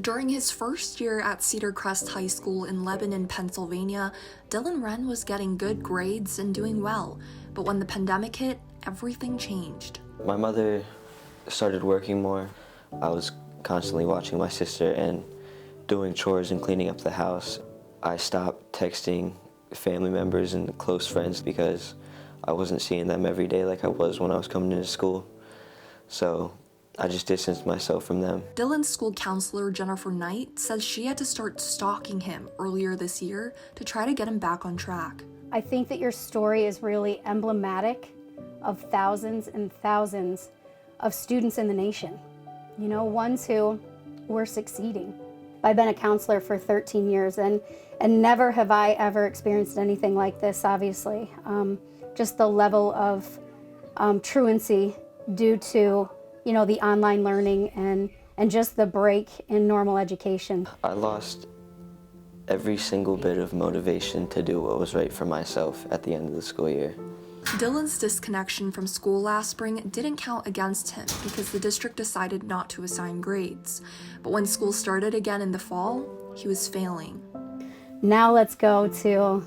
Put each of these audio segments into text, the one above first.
During his first year at Cedar Crest High School in Lebanon, Pennsylvania, Dylan Wren was getting good grades and doing well, but when the pandemic hit, everything changed. My mother started working more. I was constantly watching my sister and doing chores and cleaning up the house. I stopped texting family members and close friends because I wasn't seeing them every day like I was when I was coming into school. So I just distanced myself from them. Dylan's school counselor, Jennifer Knight, says she had to start stalking him earlier this year to try to get him back on track. I think that your story is really emblematic of thousands and thousands of students in the nation. You know, ones who were succeeding. I've been a counselor for 13 years and never have I ever experienced anything like this, obviously. Just the level of truancy due to, you know, the online learning and just the break in normal education. I lost every single bit of motivation to do what was right for myself at the end of the school year. Dylan's disconnection from school last spring didn't count against him because the district decided not to assign grades. But when school started again in the fall, he was failing. Now let's go to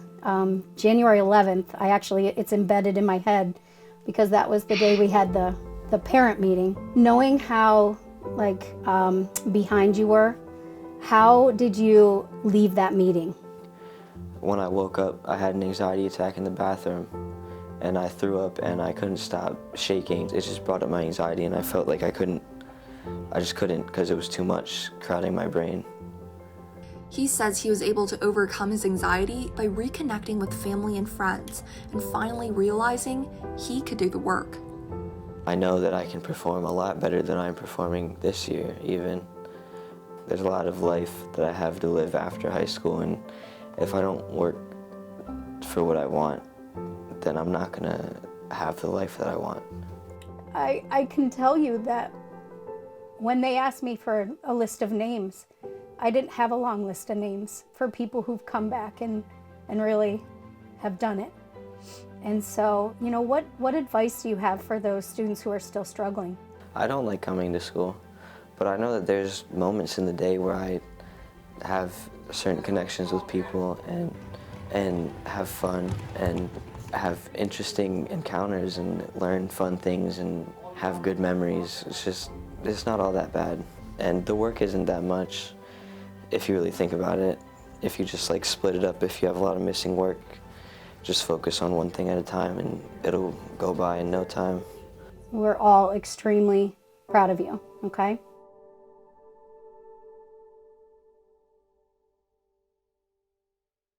January 11th. It's embedded in my head because that was the day we had the parent meeting. Knowing how behind you were, how did you leave that meeting? When I woke up, I had an anxiety attack in the bathroom, and I threw up and I couldn't stop shaking. It just brought up my anxiety, and I felt like I just couldn't because it was too much crowding my brain. He says he was able to overcome his anxiety by reconnecting with family and friends and finally realizing he could do the work. I know that I can perform a lot better than I'm performing this year, even. There's a lot of life that I have to live after high school, and if I don't work for what I want, then I'm not gonna have the life that I want. I can tell you that when they asked me for a list of names, I didn't have a long list of names for people who've come back and really have done it. And so, you know, what advice do you have for those students who are still struggling? I don't like coming to school, but I know that there's moments in the day where I have certain connections with people and have fun and have interesting encounters and learn fun things and have good memories. It's not all that bad. And the work isn't that much if you really think about it. If you just split it up, if you have a lot of missing work, just focus on one thing at a time and it'll go by in no time. We're all extremely proud of you, okay?